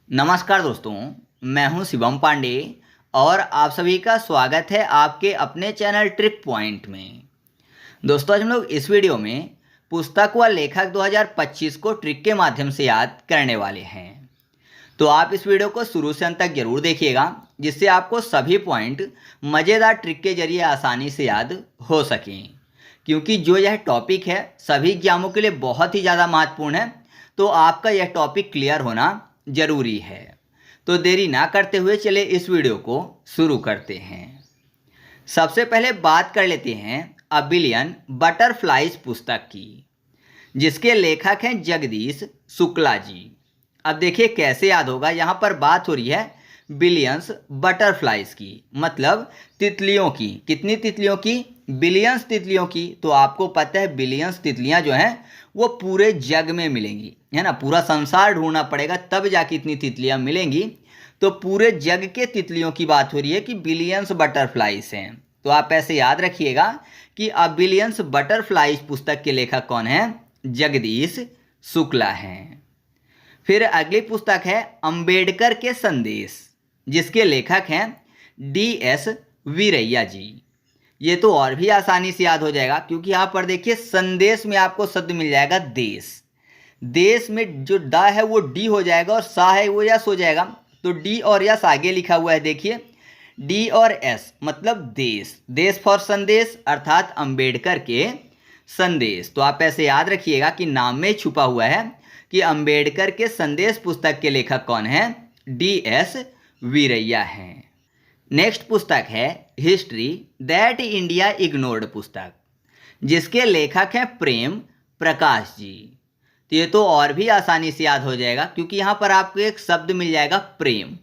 नमस्कार दोस्तों, मैं हूं शिवम पांडे और आप सभी का स्वागत है आपके अपने चैनल ट्रिक पॉइंट में। दोस्तों, आज हम लोग इस वीडियो में पुस्तक व लेखक 2025 को ट्रिक के माध्यम से याद करने वाले हैं। तो आप इस वीडियो को शुरू से अंत तक जरूर देखिएगा, जिससे आपको सभी पॉइंट मज़ेदार ट्रिक के जरिए आसानी से याद हो सकें। क्योंकि जो यह टॉपिक है सभी एग्जामों के लिए बहुत ही ज़्यादा महत्वपूर्ण है, तो आपका यह टॉपिक क्लियर होना जरूरी है। तो देरी ना करते हुए चले इस वीडियो को शुरू करते हैं। सबसे पहले बात कर लेते हैं अ बिलियन बटरफ्लाइज पुस्तक की, जिसके लेखक हैं जगदीश शुक्ला जी। अब देखिए कैसे याद होगा। यहाँ पर बात हो रही है बिलियंस बटरफ्लाइज की, मतलब तितलियों की। कितनी तितलियों की? बिलियंस तितलियों की। तो आपको पता है बिलियंस तितलियां जो हैं वो पूरे जग में मिलेंगी, है ना। पूरा संसार ढूंढना पड़ेगा तब जाके इतनी तितलियां मिलेंगी। तो पूरे जग के तितलियों की बात हो रही है कि बिलियंस बटरफ्लाइज हैं। तो आप ऐसे याद रखिएगा कि अ बिलियंस बटरफ्लाइज पुस्तक के लेखक कौन है? जगदीश शुक्ला हैं। फिर अगली पुस्तक है अंबेडकर के संदेश, जिसके लेखक हैं DS वीरैया जी। ये तो और भी आसानी से याद हो जाएगा, क्योंकि यहाँ पर देखिए संदेश में आपको शब्द मिल जाएगा देश। देश में जो द है वो डी हो जाएगा और सा है वो यस हो जाएगा। तो डी और यस आगे लिखा हुआ है, देखिए डी और एस मतलब देश। देश फॉर संदेश अर्थात अंबेडकर के संदेश। तो आप ऐसे याद रखिएगा कि नाम में छुपा हुआ है कि अंबेडकर के संदेश पुस्तक के लेखक कौन है? DS वीरैया हैं। नेक्स्ट पुस्तक है हिस्ट्री दैट इंडिया इग्नोर्ड पुस्तक, जिसके लेखक हैं प्रेम प्रकाश जी। तो ये तो और भी आसानी से याद हो जाएगा, क्योंकि यहाँ पर आपको एक शब्द मिल जाएगा प्रेम।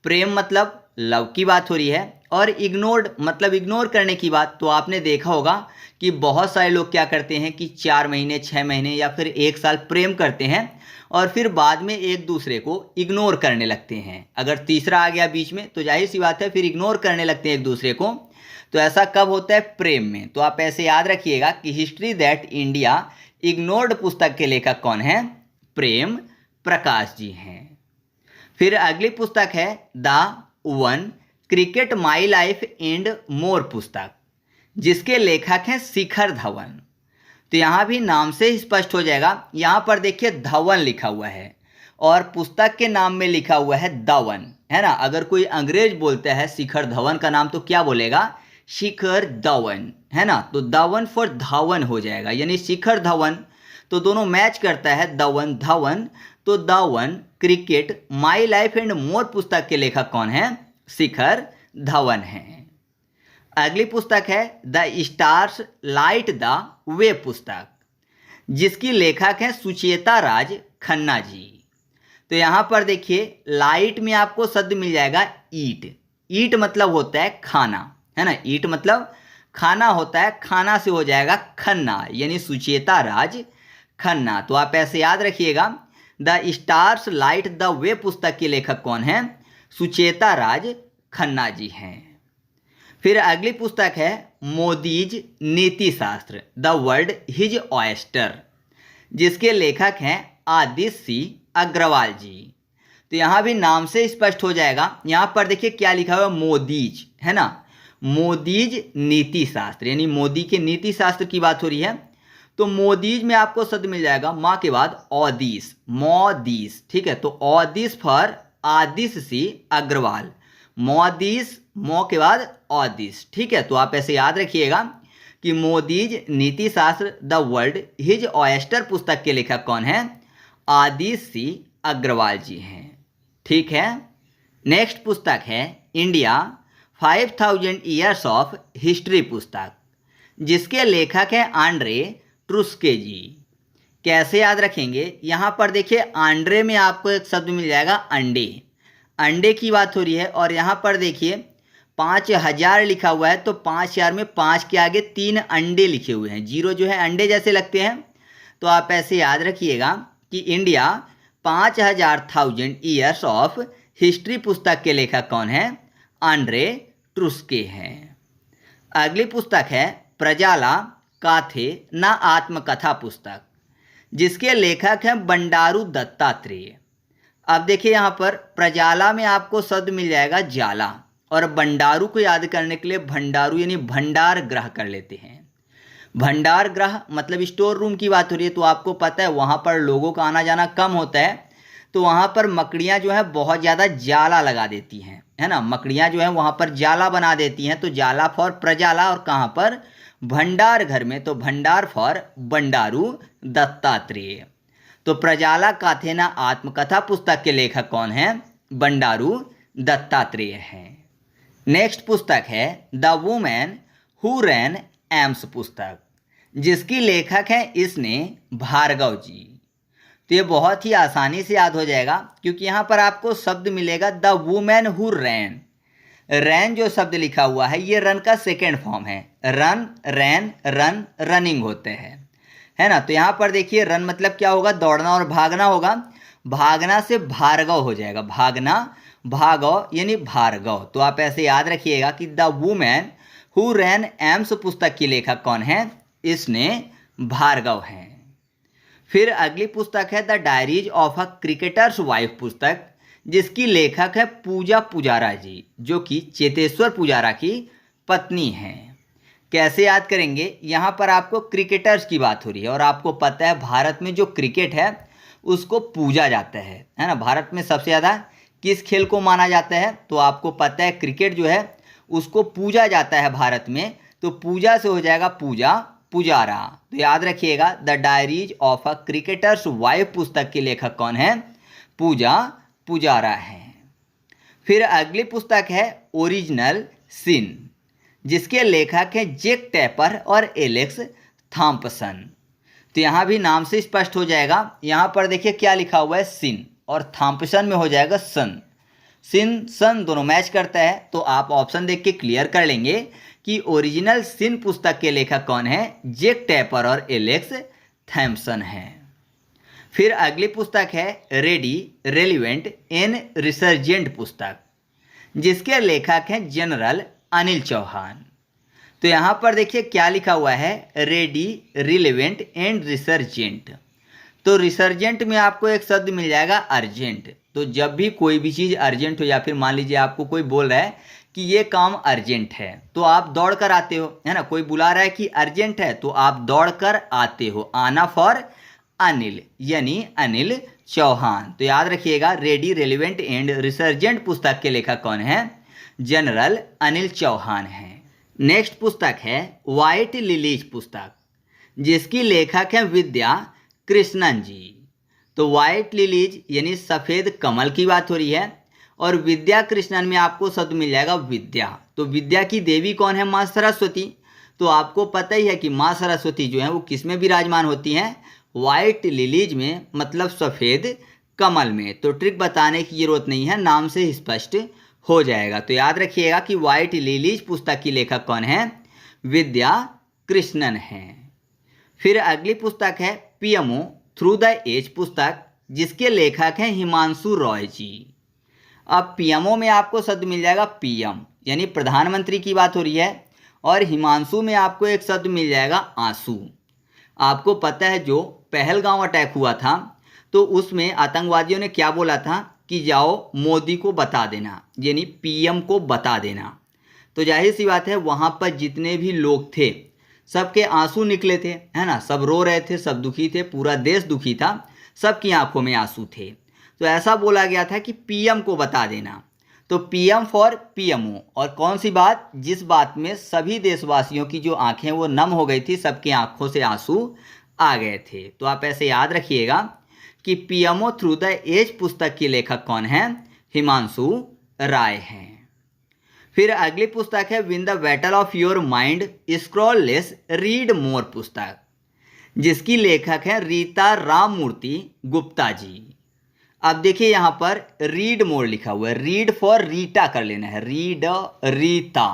प्रेम मतलब लव की बात हो रही है, और इग्नोर्ड मतलब इग्नोर करने की बात। तो आपने देखा होगा कि बहुत सारे लोग क्या करते हैं कि 4 महीने 6 महीने या फिर 1 साल प्रेम करते हैं और फिर बाद में एक दूसरे को इग्नोर करने लगते हैं। अगर तीसरा आ गया बीच में तो जाहिर सी बात है फिर इग्नोर करने लगते हैं एक दूसरे को। तो ऐसा कब होता है? प्रेम में। तो आप ऐसे याद रखिएगा कि हिस्ट्री दैट इंडिया इग्नोर्ड पुस्तक के लेखक कौन है? प्रेम प्रकाश जी हैं। फिर अगली पुस्तक है the one cricket my life and more पुस्तक, जिसके लेखक हैं शिखर धवन। तो यहाँ भी नाम से ही स्पष्ट हो जाएगा। यहाँ पर देखिए धवन लिखा हुआ है और पुस्तक के नाम में लिखा हुआ है धवन, है ना। अगर कोई अंग्रेज बोलता है शिखर धवन का नाम तो क्या बोलेगा? शिखर धवन, है ना। तो धवन फॉर धावन हो जाएगा, यानी शिखर धवन। तो दोनों मैच करता है, धवन धवन। तो Dhawan cricket my life and more पुस्तक के लेखक कौन है? शिखर धवन हैं। अगली पुस्तक है the stars light the way पुस्तक, जिसकी लेखक है सुचेता राज खन्ना जी। तो यहाँ पर देखिए लाइट में आपको शब्द मिल जाएगा ईट। ईट मतलब होता है खाना, है ना। ईट मतलब खाना होता है, खाना से हो जाएगा खन्ना, यानी सुचेता राज खन्ना। तो आप ऐसे याद रखिएगा the stars light the way पुस्तक के लेखक कौन है? सुचेता राज खन्ना जी हैं। फिर अगली पुस्तक है मोदीज नीति शास्त्र द वर्ल्ड हिज ऑयस्टर, जिसके लेखक हैं आदित्य सिंह अग्रवाल जी। तो यहाँ भी नाम से स्पष्ट हो जाएगा। यहाँ पर देखिए क्या लिखा हुआ है? मोदीज, है ना। मोदीज नीति शास्त्र, यानी मोदी के नीति शास्त्र की बात हो रही है। तो मोदीज में आपको शब्द मिल जाएगा माँ के बाद औदिस, मोदीस, ठीक है। तो औदिस फॉर आदित्य सिंह अग्रवाल, मोदीस मो के बाद औदिस, ठीक है। तो आप ऐसे याद रखिएगा कि मोदीज नीति शास्त्र द वर्ल्ड हिज ऑयस्टर पुस्तक के लेखक कौन है? आदित्य सिंह अग्रवाल जी हैं, ठीक है। नेक्स्ट पुस्तक है इंडिया 5000 ईयर्स ऑफ हिस्ट्री पुस्तक, जिसके लेखक हैं आंड्रे ट्रुस्के जी। कैसे याद रखेंगे? यहाँ पर देखिए आंड्रे में आपको एक शब्द मिल जाएगा अंडे। अंडे की बात हो रही है और यहाँ पर देखिए 5000 लिखा हुआ है। तो 5000 में 5 के आगे 3 अंडे लिखे हुए हैं, जीरो जो है अंडे जैसे लगते हैं। तो आप ऐसे याद रखिएगा कि इंडिया 5000 ईयर्स ऑफ हिस्ट्री पुस्तक के लेखक कौन है? आंड्रे ट्रुस्के हैं। अगली पुस्तक है प्रजाला काथे न आत्मकथा पुस्तक, जिसके लेखक हैं बंडारू दत्तात्रेय। अब देखिए यहाँ पर प्रजाला में आपको शब्द मिल जाएगा जाला, और भंडारू को याद करने के लिए भंडारू यानी भंडार गृह कर लेते हैं। भंडार गृह मतलब स्टोर रूम की बात हो रही है, तो आपको पता है वहाँ पर लोगों का आना जाना कम होता है, तो वहाँ पर मकड़ियाँ जो है बहुत ज़्यादा जाला लगा देती हैं, है ना। मकड़ियाँ जो है वहाँ पर जाला बना देती हैं, तो जाला फॉर प्रजाला, और कहाँ पर, भंडार घर में, तो भंडार फॉर बंडारू दत्तात्रेय। तो प्रजाला काथेना आत्मकथा पुस्तक के लेखक कौन हैं? बंडारू दत्तात्रेय हैं। नेक्स्ट पुस्तक है the women who ran AIIMS पुस्तक, जिसकी लेखक हैं इसने भार्गव जी। तो ये बहुत ही आसानी से याद हो जाएगा, क्योंकि यहाँ पर आपको शब्द मिलेगा द वुमेन हु रैन। रैन जो शब्द लिखा हुआ है ये रन का सेकेंड फॉर्म है। रन, रैन, रन, रनिंग होते हैं, है ना। तो यहाँ पर देखिए रन मतलब क्या होगा? दौड़ना और भागना होगा। भागना से भार्गव हो जाएगा, भागना, भागव यानी भार्गव। तो आप ऐसे याद रखिएगा कि the women who ran AIIMS पुस्तक की लेखक कौन है? इसने भार्गव हैं। फिर अगली पुस्तक है the diaries of a cricketers wife पुस्तक, जिसकी लेखक है पूजा पुजारा जी, जो कि चेतेश्वर पुजारा की पत्नी हैं। कैसे याद करेंगे? यहाँ पर आपको क्रिकेटर्स की बात हो रही है, और आपको पता है भारत में जो क्रिकेट है उसको पूजा जाता है ना। भारत में सबसे ज़्यादा किस खेल को माना जाता है? तो आपको पता है क्रिकेट जो है उसको पूजा जाता है भारत में, तो पूजा से हो जाएगा पूजा पुजारा। तो याद रखिएगा the diaries of a cricketers wife पुस्तक के लेखक कौन है? पूजा पुजारा हैं। फिर अगली पुस्तक है ओरिजिनल सिन, जिसके लेखक हैं जैक टैपर और एलेक्स थॉम्पसन। तो यहाँ भी नाम से स्पष्ट हो जाएगा। यहाँ पर देखिए क्या लिखा हुआ है, सिन, और थॉम्पसन में हो जाएगा सन। सिन सन दोनों मैच करता है, तो आप ऑप्शन देख के क्लियर कर लेंगे कि ओरिजिनल सिन पुस्तक के लेखक कौन है? जैक टैपर और एलेक्स थॉम्पसन हैं। फिर अगली पुस्तक है रेडी, रेलिवेंट एंड रिसर्जेंट पुस्तक, जिसके लेखक हैं जनरल अनिल चौहान। तो यहाँ पर देखिए क्या लिखा हुआ है, रेडी, रिलेवेंट एंड रिसर्जेंट। तो रिसर्जेंट में आपको एक शब्द मिल जाएगा अर्जेंट। तो जब भी कोई भी चीज़ अर्जेंट हो, या फिर मान लीजिए आपको कोई बोल रहा है कि ये काम अर्जेंट है, तो आप दौड़ कर आते हो, है ना। कोई बुला रहा है कि अर्जेंट है, तो आप दौड़ कर आते हो। आना फॉर अनिल यानी अनिल चौहान। तो याद रखिएगा रेडी, रेलिवेंट एंड रिसर्जेंट पुस्तक के लेखक कौन है? जनरल अनिल चौहान हैं। नेक्स्ट पुस्तक है व्हाइट लिलीज पुस्तक, जिसकी लेखक है विद्या कृष्णन जी। तो व्हाइट लिलीज यानी सफ़ेद कमल की बात हो रही है, और विद्या कृष्णन में आपको शब्द मिल जाएगा विद्या। तो विद्या की देवी कौन है? माँ सरस्वती। तो आपको पता ही है कि माँ सरस्वती जो है वो किस में विराजमान होती हैं? व्हाइट लिलीज में, मतलब सफ़ेद कमल में। तो ट्रिक बताने की जरूरत नहीं है, नाम से स्पष्ट हो जाएगा। तो याद रखिएगा कि व्हाइट लिलीज पुस्तक की लेखक कौन है? विद्या कृष्णन हैं। फिर अगली पुस्तक है पीएमओ थ्रू द एज पुस्तक, जिसके लेखक हैं हिमांशु रॉय जी। अब पीएमओ में आपको शब्द मिल जाएगा पीएम यानी प्रधानमंत्री की बात हो रही है, और हिमांशु में आपको एक शब्द मिल जाएगा आंसू। आपको पता है जो पहलगांव अटैक हुआ था, तो उसमें आतंकवादियों ने क्या बोला था कि जाओ मोदी को बता देना, यानी पीएम को बता देना। तो जाहिर सी बात है वहाँ पर जितने भी लोग थे सबके आंसू निकले थे, है ना। सब रो रहे थे, सब दुखी थे, पूरा देश दुखी था, सबकी आंखों में आंसू थे। तो ऐसा बोला गया था कि पीएम को बता देना। तो पीएम फॉर पीएमओ, और कौन सी बात? जिस बात में सभी देशवासियों की जो आंखें वो नम हो गई थी, सबकी आंखों से आंसू आ गए थे। तो आप ऐसे याद रखिएगा कि पीएमओ थ्रू द एज पुस्तक के लेखक कौन हैं? हिमांशु राय हैं। फिर अगली पुस्तक है win the battle of your mind scroll less read more पुस्तक, जिसकी लेखक हैं रीता राममूर्ति गुप्ता जी। अब देखिए यहाँ पर रीड मोर लिखा हुआ है, रीड फॉर रीटा कर लेना है, रीड रीता।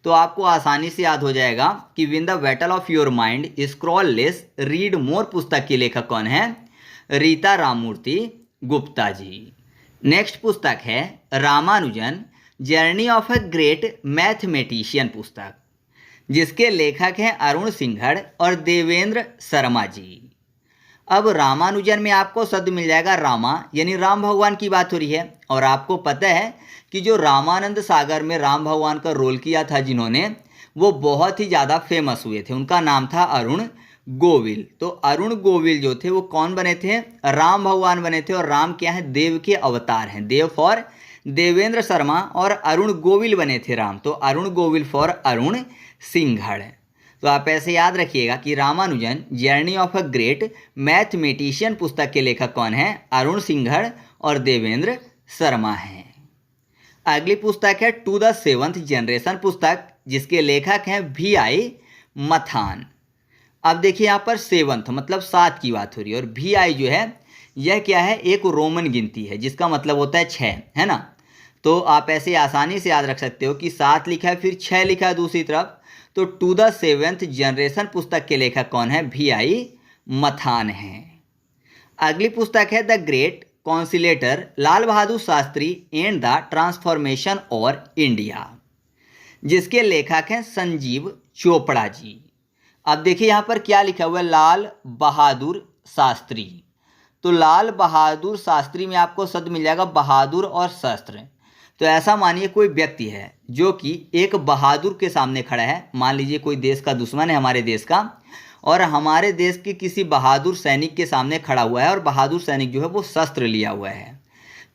तो आपको आसानी से याद हो जाएगा कि win the battle of your mind scroll less read more पुस्तक की लेखक कौन है? रीता राममूर्ति गुप्ता जी। नेक्स्ट पुस्तक है Ramanujan journey of a great mathematician पुस्तक, जिसके लेखक हैं अरुण सिंघड़ और देवेंद्र शर्मा जी। अब रामानुजन में आपको शब्द मिल जाएगा रामा, यानी राम भगवान की बात हो रही है। और आपको पता है कि जो रामानंद सागर में राम भगवान का रोल किया था जिन्होंने, वो बहुत ही ज़्यादा फेमस हुए थे। उनका नाम था अरुण गोविल। तो अरुण गोविल जो थे वो कौन बने थे? राम भगवान बने थे। और राम क्या है? देव के अवतार हैं। देव फॉर देवेंद्र शर्मा और अरुण गोविल बने थे राम। तो अरुण गोविल फॉर अरुण सिंघड़। तो आप ऐसे याद रखिएगा कि Ramanujan journey of a great mathematician पुस्तक के लेखक कौन है? अरुण सिंघड़ और देवेंद्र शर्मा हैं। अगली पुस्तक है टू द सेवंथ जनरेशन पुस्तक, जिसके लेखक हैं VI मथान। अब देखिए यहाँ पर सेवंथ मतलब 7 की बात हो रही है, और VI जो है यह क्या है? एक रोमन गिनती है, जिसका मतलब होता है 6, है ना। तो आप ऐसे आसानी से याद रख सकते हो कि 7 लिखा है फिर 6 लिखा है दूसरी तरफ। तो टू द सेवेंथ जनरेशन पुस्तक के लेखक कौन है? VI मथान हैं। अगली पुस्तक है the great conciliator Lal Bahadur Shastri and the transformation of India, जिसके लेखक हैं संजीव चोपड़ा जी। अब देखिए यहाँ पर क्या लिखा हुआ है? लाल बहादुर शास्त्री। तो लाल बहादुर शास्त्री में आपको शब्द मिल जाएगा बहादुर और शस्त्र। तो ऐसा मानिए कोई व्यक्ति है जो कि एक बहादुर के सामने खड़ा है। मान लीजिए कोई देश का दुश्मन है हमारे देश का, और हमारे देश के किसी बहादुर सैनिक के सामने खड़ा हुआ है, और बहादुर सैनिक जो है वो शस्त्र लिया हुआ है।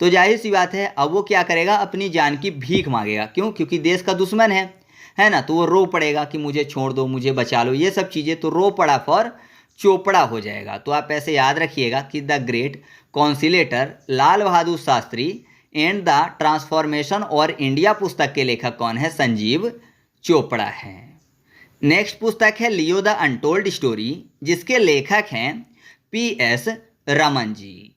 तो जाहिर सी बात है अब वो क्या करेगा? अपनी जान की भीख मांगेगा। क्यों? क्योंकि देश का दुश्मन है ना। तो वो रो पड़ेगा कि मुझे छोड़ दो, मुझे बचा लो, ये सब चीज़ें। तो रो पड़ा फॉर चोपड़ा हो जाएगा। तो आप ऐसे याद रखिएगा कि the great conciliator Lal Bahadur Shastri and the transformation of India पुस्तक के लेखक कौन है? संजीव चोपड़ा हैं। नेक्स्ट पुस्तक है लियो द अनटोल्ड स्टोरी, जिसके लेखक हैं PS रमन जी।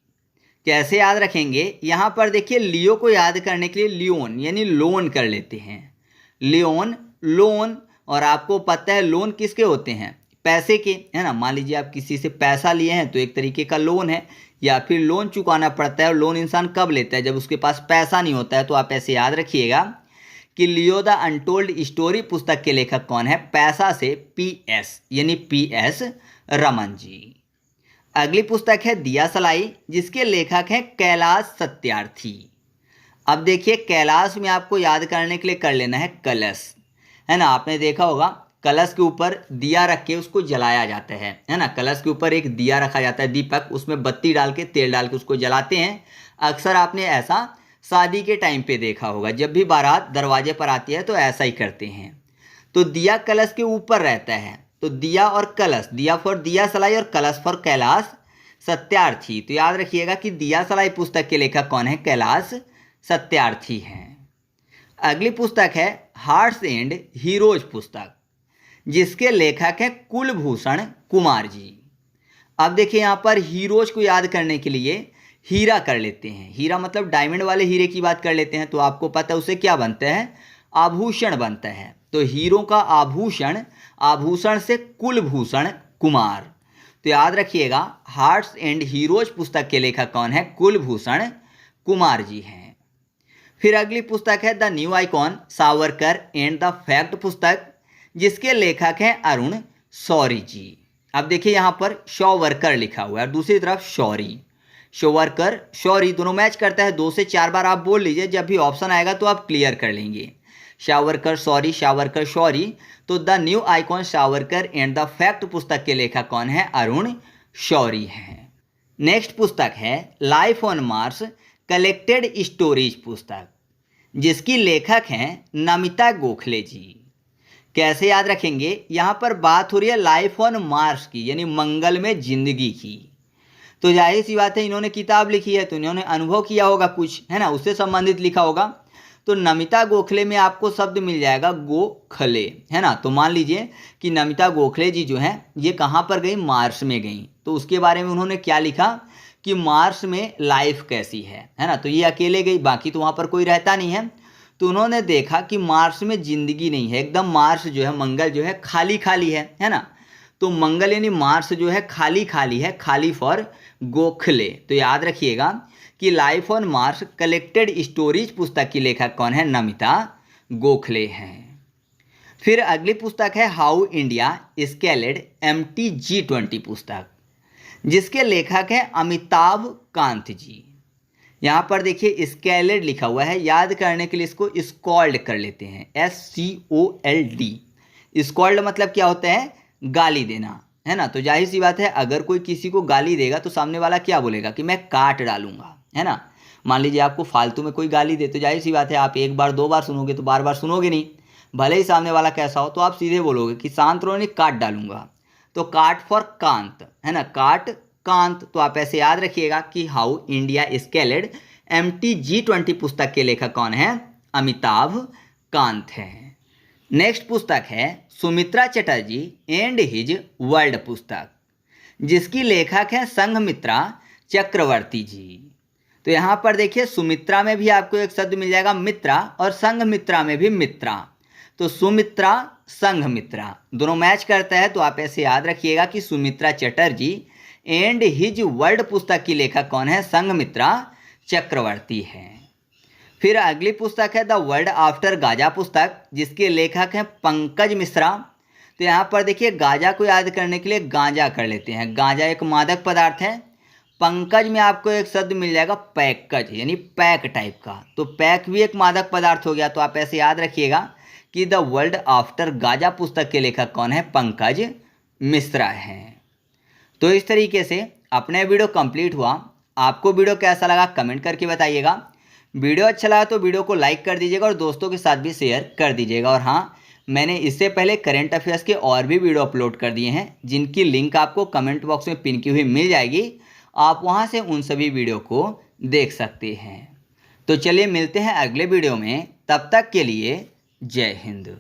कैसे याद रखेंगे? यहाँ पर देखिए लियो को याद करने के लिए लियोन यानी लोन कर लेते हैं। लियोन लोन, और आपको पता है लोन किसके होते हैं? पैसे के, है ना। मान लीजिए आप किसी से पैसा लिए हैं तो एक तरीके का लोन है, या फिर लोन चुकाना पड़ता है। और लोन इंसान कब लेता है? जब उसके पास पैसा नहीं होता है। तो आप ऐसे याद रखिएगा कि लियो द अनटोल्ड स्टोरी पुस्तक के लेखक कौन है? पैसा से PS यानी PS रमन जी। अगली पुस्तक है दिया सलाई, जिसके लेखक हैं कैलाश सत्यार्थी। अब देखिए कैलाश में आपको याद करने के लिए कर लेना है कलश, है ना। आपने देखा होगा कलश के ऊपर दिया रख के उसको जलाया जाता है ना। कलश के ऊपर एक दिया रखा जाता है, दीपक, उसमें बत्ती डाल के तेल डाल के उसको जलाते हैं। अक्सर आपने ऐसा शादी के टाइम पे देखा होगा, जब भी बारात दरवाजे पर आती है तो ऐसा ही करते हैं। तो दिया कलश के ऊपर रहता है। तो दिया और कलश, दिया फॉर दिया सलाई और कलश फॉर कैलाश सत्यार्थी। तो याद रखिएगा कि दिया सलाई पुस्तक के लेखक कौन है? कैलाश सत्यार्थी हैं। अगली पुस्तक है हार्ट्स एंड हीरोज पुस्तक, जिसके लेखक हैं कुलभूषण कुमार जी। अब देखिए यहाँ पर हीरोज को याद करने के लिए हीरा कर लेते हैं। हीरा मतलब डायमंड वाले हीरे की बात कर लेते हैं। तो आपको पता है उससे क्या बनता है? आभूषण बनता है। तो हीरो का आभूषण, आभूषण से कुलभूषण कुमार। तो याद रखिएगा हार्ट्स एंड हीरोज पुस्तक के लेखक कौन है? कुलभूषण कुमार जी हैं। फिर अगली पुस्तक है the new icon Savarkar and the fact पुस्तक, जिसके लेखक हैं अरुण शौरी जी। अब देखिए यहाँ पर शौवरकर लिखा हुआ है और दूसरी तरफ शौरी। शौवरकर शौरी दोनों मैच करता है। 2 से 4 बार आप बोल लीजिए, जब भी ऑप्शन आएगा तो आप क्लियर कर लेंगे। शावरकर शौरी, शावरकर शौरी। तो the new icon Savarkar and the fact पुस्तक के लेखक कौन है? अरुण शौरी हैं। नेक्स्ट पुस्तक है life on Mars collected stories पुस्तक, जिसकी लेखक हैं नमिता गोखले जी। कैसे याद रखेंगे? यहाँ पर बात हो रही है लाइफ ऑन मार्स की, यानी मंगल में जिंदगी की। तो जाहिर सी बात है इन्होंने किताब लिखी है तो इन्होंने अनुभव किया होगा कुछ, है ना, उससे संबंधित लिखा होगा। तो नमिता गोखले में आपको शब्द मिल जाएगा गोखले, है ना। तो मान लीजिए कि नमिता गोखले जी जो हैं ये कहाँ पर गई? मार्स में गई। तो उसके बारे में उन्होंने क्या लिखा कि मार्स में लाइफ कैसी है ना। तो ये अकेले गई, बाकी तो वहाँ पर कोई रहता नहीं है। तो उन्होंने देखा कि मार्स में जिंदगी नहीं है, एकदम मार्स जो है, मंगल जो है खाली खाली है ना। तो मंगल यानी मार्स जो है खाली खाली है, खाली फॉर गोखले। तो याद रखिएगा कि life on Mars collected stories पुस्तक की लेखक कौन है? नमिता गोखले हैं। फिर अगली पुस्तक है हाउ इंडिया स्केलेड MTG20 पुस्तक, जिसके लेखक हैं अमिताभ कांत जी। यहाँ पर देखिए स्कैलेड लिखा हुआ है, याद करने के लिए इसको स्कॉल्ड कर लेते हैं, SCOLD। स्कॉल्ड मतलब क्या होता है, गाली देना, है ना। तो जाहिर सी बात है अगर कोई किसी को गाली देगा तो सामने वाला क्या बोलेगा कि मैं काट डालूंगा, है ना। मान लीजिए आपको फालतू में कोई गाली दे तो जाहिर सी बात है आप एक बार दो बार सुनोगे तो बार बार सुनोगे नहीं, भले ही सामने वाला कैसा हो, तो आप सीधे बोलोगे कि शांत रहो नहीं काट डालूंगा। तो काट फॉर कांत, है ना, काट कांत। तो आप ऐसे याद रखिएगा कि हाउ इंडिया स्केलेड MTG20 पुस्तक के लेखक कौन है, अमिताभ कांत है। नेक्स्ट पुस्तक है Sumitra Chatterjee and his world पुस्तक, जिसकी लेखक है संघमित्रा चक्रवर्ती जी। तो यहाँ पर देखिए सुमित्रा में भी आपको एक शब्द मिल जाएगा मित्रा, और संघमित्रा में भी मित्रा। तो सुमित्रा संघमित्रा दोनों मैच करता है। तो आप ऐसे याद रखिएगा कि Sumitra Chatterjee and his world पुस्तक की लेखक कौन है, संघमित्रा चक्रवर्ती है। फिर अगली पुस्तक है द वर्ल्ड आफ्टर गाजा पुस्तक, जिसके लेखक हैं पंकज मिश्रा। तो यहाँ पर देखिए गाजा को याद करने के लिए गांजा कर लेते हैं, गांजा एक मादक पदार्थ है। पंकज में आपको एक शब्द मिल जाएगा पैकज, यानी पैक टाइप का। तो पैक भी एक मादक पदार्थ हो गया। तो आप ऐसे याद रखिएगा कि द वर्ल्ड आफ्टर गाजा पुस्तक के लेखक कौन है, पंकज मिश्रा हैं। तो इस तरीके से अपने वीडियो कंप्लीट हुआ। आपको वीडियो कैसा लगा कमेंट करके बताइएगा। वीडियो अच्छा लगा तो वीडियो को लाइक कर दीजिएगा और दोस्तों के साथ भी शेयर कर दीजिएगा। और हाँ, मैंने इससे पहले करंट अफेयर्स के और भी वीडियो अपलोड कर दिए हैं, जिनकी लिंक आपको कमेंट बॉक्स में पिन की हुई मिल जाएगी। आप वहां से उन सभी वीडियो को देख सकते हैं। तो चलिए मिलते हैं अगले वीडियो में, तब तक के लिए जय हिंद।